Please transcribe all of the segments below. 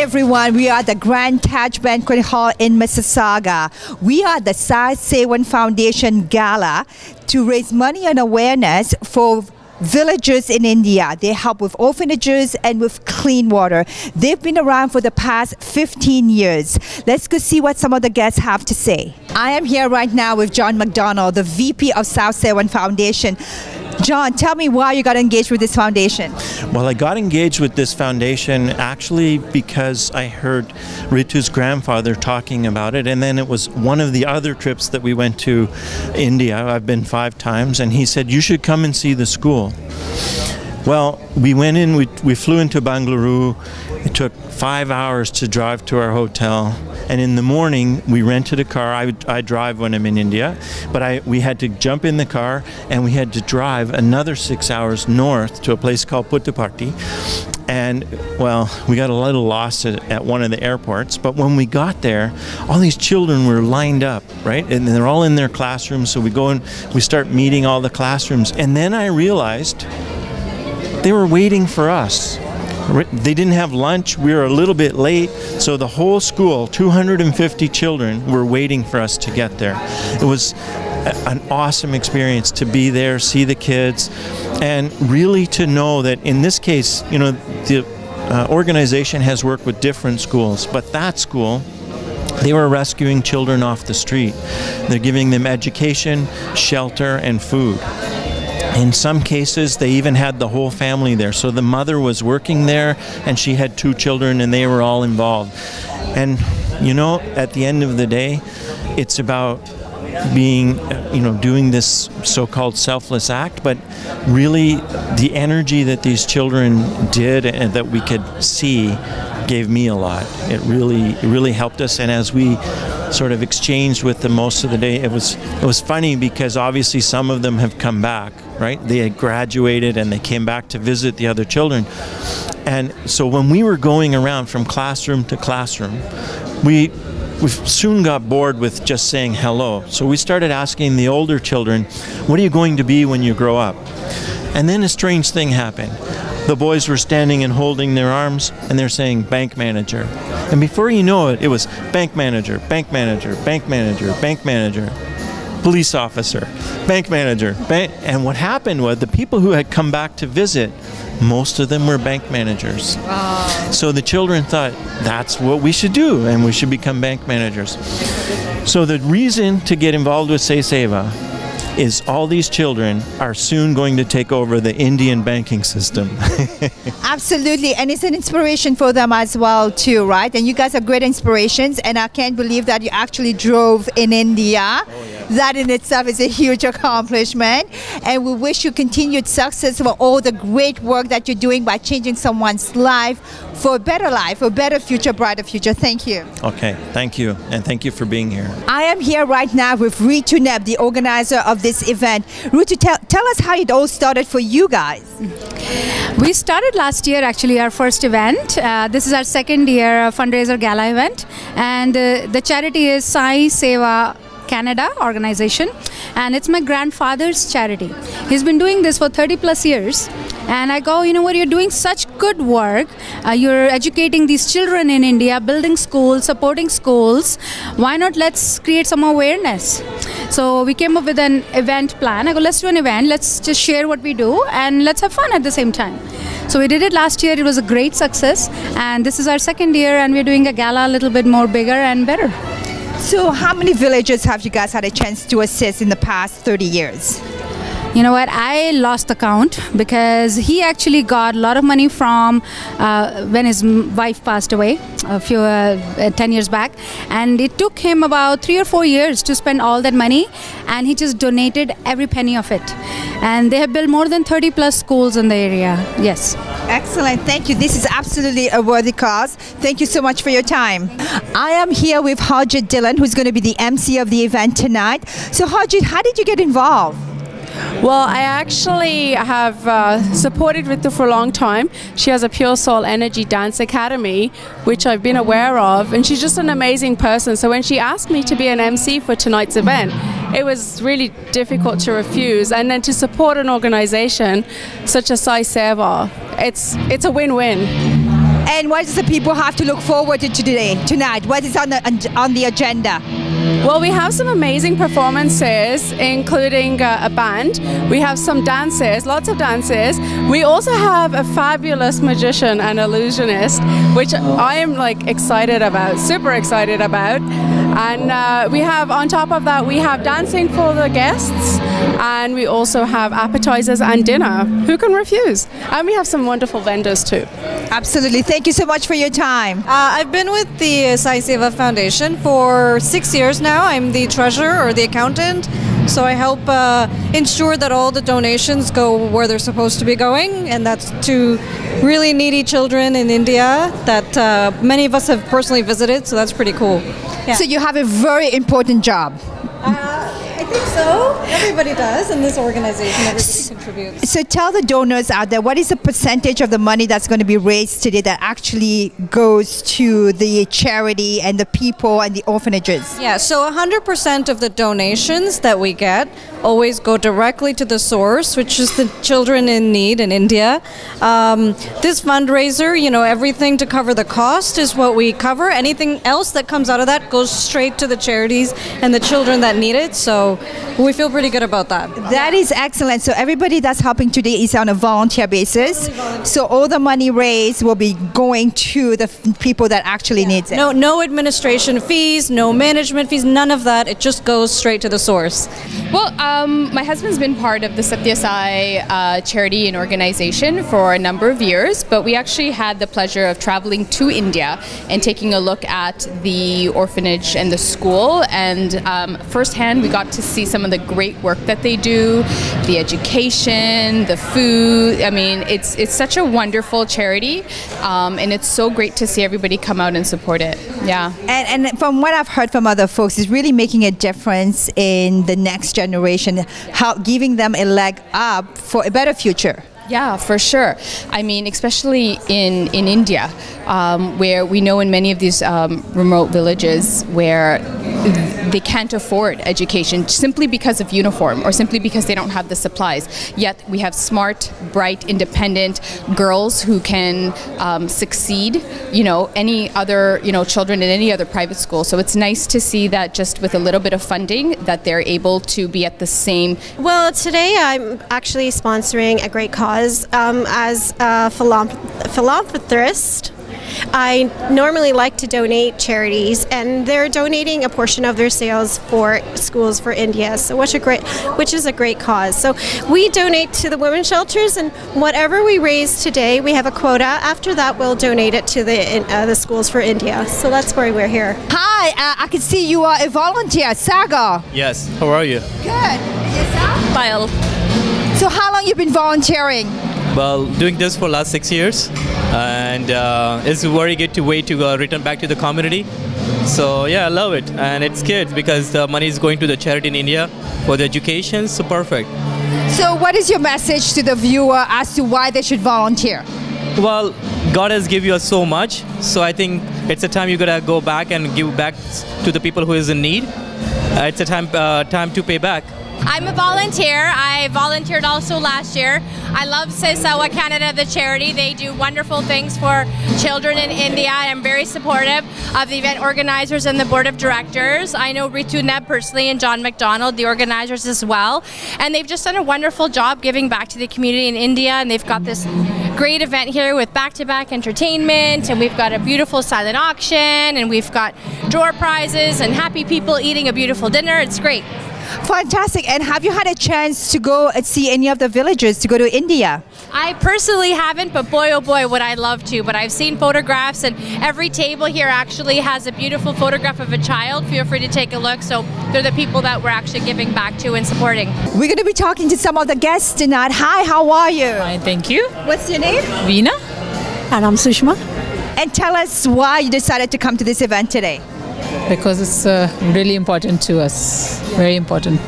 everyone, we are at the Grand Taj Banquet Hall in Mississauga. We are the Sewa Foundation Gala to raise money and awareness for villagers in India. They help with orphanages and with clean water. They've been around for the past 15 years. Let's go see what some of the guests have to say. I am here right now with John McDonald, the VP of South Sewa Foundation. John, tell me why you got engaged with this foundation. Well, I got engaged with this foundation actually because I heard Ritu's grandfather talking about it, and then it was one of the other trips that we went to India. I've been 5 times, and he said, you should come and see the school. Well, we went in, we flew into Bangalore. It took 5 hours to drive to our hotel, and in the morning we rented a car. I drive when I'm in India, but we had to jump in the car and we had to drive another 6 hours north to a place called Puttaparthi. And well, we got a little lost at one of the airports, but when we got there, all these children were lined up, right? And they're all in their classrooms, so we go and we start meeting all the classrooms, and then I realized they were waiting for us. They didn't have lunch, we were a little bit late, so the whole school, 250 children, were waiting for us to get there. It was an awesome experience to be there, see the kids, and really to know that in this case, you know, the organization has worked with different schools, but that school, they were rescuing children off the street. They're giving them education, shelter, and food. In some cases, they even had the whole family there. So the mother was working there, and she had 2 children, and they were all involved. And, you know, at the end of the day, it's about being, you know, doing this so-called selfless act, but really the energy that these children did and that we could see gave me a lot. It really helped us, and as we sort of exchanged with them most of the day, it was funny because obviously some of them have come back, right? They had graduated and they came back to visit the other children. And so when we were going around from classroom to classroom, we soon got bored with just saying hello. So we started asking the older children, what are you going to be when you grow up? And then a strange thing happened. The boys were standing and holding their arms, and they're saying bank manager. And before you know it, it was bank manager, bank manager, bank manager, bank manager, police officer, bank manager. And what happened was the people who had come back to visit, most of them were bank managers. Wow. So the children thought, that's what we should do, and we should become bank managers. So the reason to get involved with Sewa is all these children are soon going to take over the Indian banking system. Absolutely, and it's an inspiration for them as well too, right? And you guys are great inspirations, and I can't believe that you actually drove in India. Oh, yeah. That in itself is a huge accomplishment, and we wish you continued success for all the great work that you're doing by changing someone's life for a better future, brighter future. Thank you. Okay, thank you, and thank you for being here. I am here right now with Ritu Neb, the organizer of this event. Ritu, tell us how it all started for you guys. We started last year, actually, our first event. This is our 2nd year fundraiser gala event, and the charity is Sai Sewa Canada organization, and it's my grandfather's charity. He's been doing this for 30+ years, and I go, you know what, you're doing such good work. You're educating these children in India, building schools, supporting schools. Why not let's create some awareness? So we came up with an event plan. I go, let's do an event, let's just share what we do, and let's have fun at the same time. So we did it last year. It was a great success, and this is our 2nd year, and we're doing a gala a little bit more bigger and better. So how many villages have you guys had a chance to assist in the past 30 years? You know what, I lost the count because he actually got a lot of money from when his wife passed away a few 10 years back, and it took him about 3 or 4 years to spend all that money, and he just donated every penny of it, and they have built more than 30+ schools in the area. Yes. Excellent, thank you. This is absolutely a worthy cause. Thank you so much for your time. I am here with Harjit Dillon, who's going to be the MC of the event tonight. So Harjit, how did you get involved? Well, I actually have supported Ritu for a long time. She has a Pure Soul Energy Dance Academy, which I've been aware of, and she's just an amazing person. So when she asked me to be an MC for tonight's event, it was really difficult to refuse. And then to support an organization such as Sai Sewa, it's a win-win. And what does the people have to look forward to tonight? What is on the agenda? Well, we have some amazing performances, including a band. We have some dances, lots of dances. We also have a fabulous magician and illusionist, which I am like excited about, super excited about. And we have, on top of that, we have dancing for the guests, and we also have appetizers and dinner. Who can refuse? And we have some wonderful vendors too. Absolutely. Thank you so much for your time. I've been with the Sewa Foundation for 6 years now. I'm the treasurer or the accountant, so I help ensure that all the donations go where they're supposed to be going, and that's to really needy children in India that many of us have personally visited, so that's pretty cool. Yeah. So you have a very important job. I think so. Everybody does in this organization. Everybody contributes. So tell the donors out there, what is the percentage of the money that's going to be raised today that actually goes to the charity and the people and the orphanages? Yeah, so 100% of the donations that we get always go directly to the source, which is the children in need in India. This fundraiser, you know, everything to cover the cost is what we cover. Anything else that comes out of that goes straight to the charities and the children that need it. So we feel pretty good about that. That is excellent. So everybody that's helping today is on a volunteer basis. So all the money raised will be going to the people that actually needs it. No administration fees, no management fees, none of that. It just goes straight to the source. Well, my husband's been part of the Satya Sai charity and organization for a number of years, but we actually had the pleasure of traveling to India and taking a look at the orphanage and the school, and firsthand we got to see some of the great work that they do, the education, the food. I mean, it's such a wonderful charity, and it's so great to see everybody come out and support it. Yeah. And from what I've heard from other folks, it's really making a difference in the next generation, giving them a leg up for a better future. Yeah, for sure. I mean, especially in India, where we know in many of these remote villages where they can't afford education simply because of uniform or simply because they don't have the supplies. Yet we have smart, bright, independent girls who can succeed, you know, any other, you know, children in any other private school. So it's nice to see that just with a little bit of funding that they're able to be at the same. Well, today I'm actually sponsoring a great cause as a philanthropist. I normally like to donate charities, and they're donating a portion of their sales for schools for India, so which is a great cause. So we donate to the women's shelters, and whatever we raise today, we have a quota. After that, we'll donate it to the schools for India. So that's why we're here. Hi, I can see you are a volunteer. Sagar. Yes, how are you? Good. Yourself? Pyle. So how long you been volunteering? Well, doing this for last 6 years, and it's very good to return back to the community. So yeah, I love it, and it's good because the money is going to the charity in India for the education. So perfect. So what is your message to the viewer as to why they should volunteer? Well, God has given us so much, so I think it's a time you gotta go back and give back to the people who is in need. It's a time to pay back. I'm a volunteer. I volunteered also last year. I love Sewa Canada, the charity. They do wonderful things for children in India. I'm very supportive of the event organizers and the board of directors. I know Ritu Neb personally and John McDonald, the organizers as well. And they've just done a wonderful job giving back to the community in India. And they've got this great event here with back-to-back entertainment. And we've got a beautiful silent auction. And we've got door prizes and happy people eating a beautiful dinner. It's great. Fantastic. And have you had a chance to go and see any of the villages, to go to India? I personally haven't, but boy oh boy would I love to. But I've seen photographs, and every table here actually has a beautiful photograph of a child. Feel free to take a look. So they're the people that we're actually giving back to and supporting. We're going to be talking to some of the guests tonight. Hi, how are you? Fine, thank you. What's your name? Veena. And I'm Sushma. And tell us why you decided to come to this event today. Because it's really important to us, very important,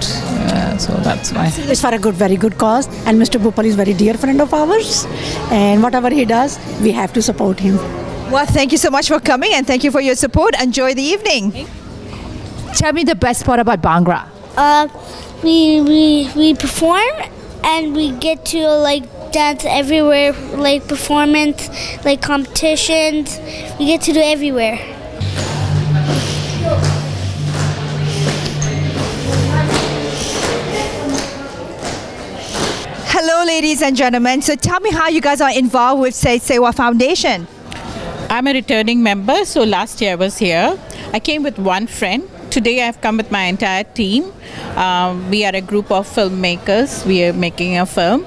so that's why. It's for a very good cause, and Mr. Bhupal is a very dear friend of ours, and whatever he does, we have to support him. Well, thank you so much for coming, and thank you for your support. Enjoy the evening. Tell me the best part about Bhangra. We perform, and we get to like dance everywhere, like performance, like competitions. We get to do everywhere. Hello, ladies and gentlemen. So tell me how you guys are involved with Sewa Foundation. I'm a returning member, so last year I was here. I came with one friend. Today I've come with my entire team. We are a group of filmmakers. We are making a film.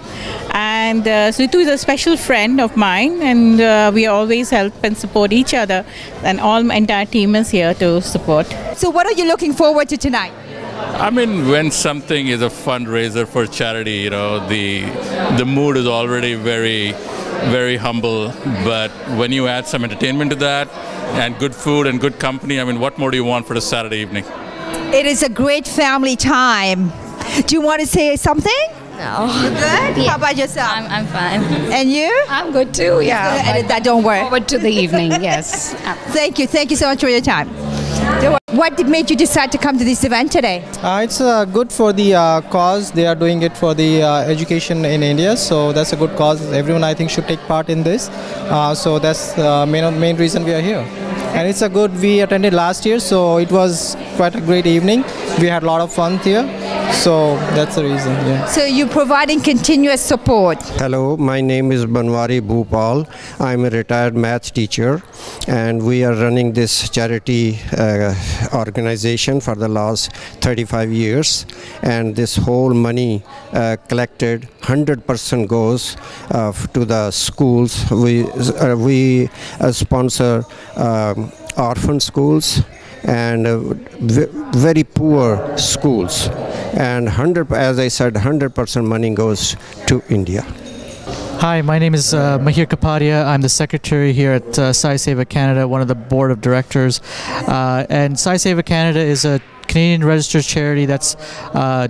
And Ritu is a special friend of mine, and we always help and support each other. And all my entire team is here to support. So what are you looking forward to tonight? I mean, when something is a fundraiser for charity, you know, the mood is already very humble. But when you add some entertainment to that, and good food and good company, I mean, what more do you want for a Saturday evening? It is a great family time. Do you want to say something? No. You good? Yeah. How about yourself? I'm fine. And you? I'm good too, yeah. Edit that, don't worry. Forward to the evening, yes. Thank you so much for your time. What made you decide to come to this event today? It's good for the cause. They are doing it for the education in India, so that's a good cause. Everyone, I think, should take part in this. So that's the main reason we are here. And it's a good, we attended last year, so it was quite a great evening. We had a lot of fun here, so that's the reason, yeah. So you're providing continuous support. Hello, my name is Banwari Bhupal. I'm a retired math teacher, and we are running this charity organization for the last 35 years. And this whole money collected, 100% goes to the schools. We sponsor orphan schools and very poor schools, and as I said, 100% money goes to India. Hi, my name is Mahir Kapadia. I'm the secretary here at Sai Sewa Canada, one of the board of directors. And Sai Sewa Canada is a Canadian registered charity that's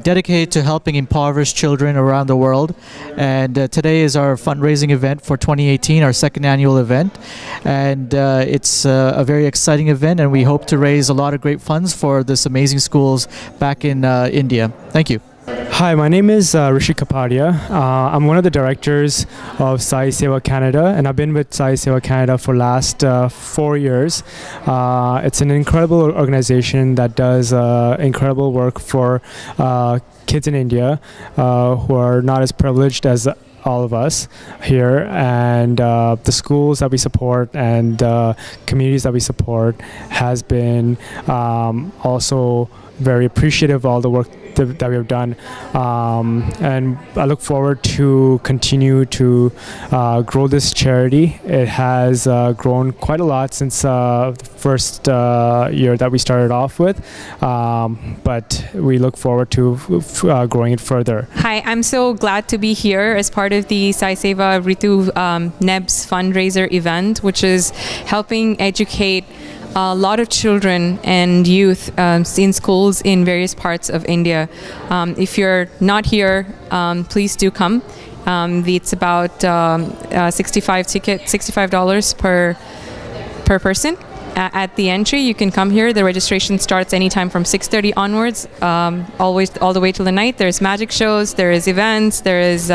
dedicated to helping impoverished children around the world. And today is our fundraising event for 2018, our second annual event. And it's a very exciting event, and we hope to raise a lot of great funds for this amazing schools back in India. Thank you. Hi, my name is Rishi Kapadia. I'm one of the directors of Sai Sewa Canada, and I've been with Sai Sewa Canada for the last 4 years. It's an incredible organization that does incredible work for kids in India who are not as privileged as all of us here, and the schools that we support and communities that we support has been also very appreciative of all the work that we have done, and I look forward to continue to grow this charity. It has grown quite a lot since the first year that we started off with, but we look forward to growing it further. Hi, I'm so glad to be here as part of the Sai Sewa Ritu NEBS fundraiser event, which is helping educate a lot of children and youth in schools in various parts of India. If you're not here, please do come. It's about $65 per person. At the entry, you can come here. The registration starts anytime from 6:30 onwards, all the way till the night. There's magic shows, there is events, there is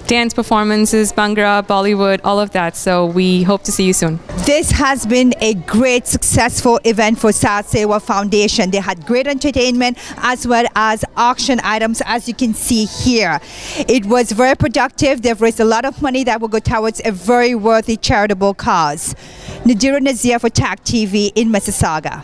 dance performances, Bhangra, Bollywood, all of that. So we hope to see you soon. This has been a great, successful event for Sai Sewa Foundation. They had great entertainment as well as auction items, as you can see here. It was very productive. They've raised a lot of money that will go towards a very worthy charitable cause. Nadira Nazir for TAGTV in Mississauga.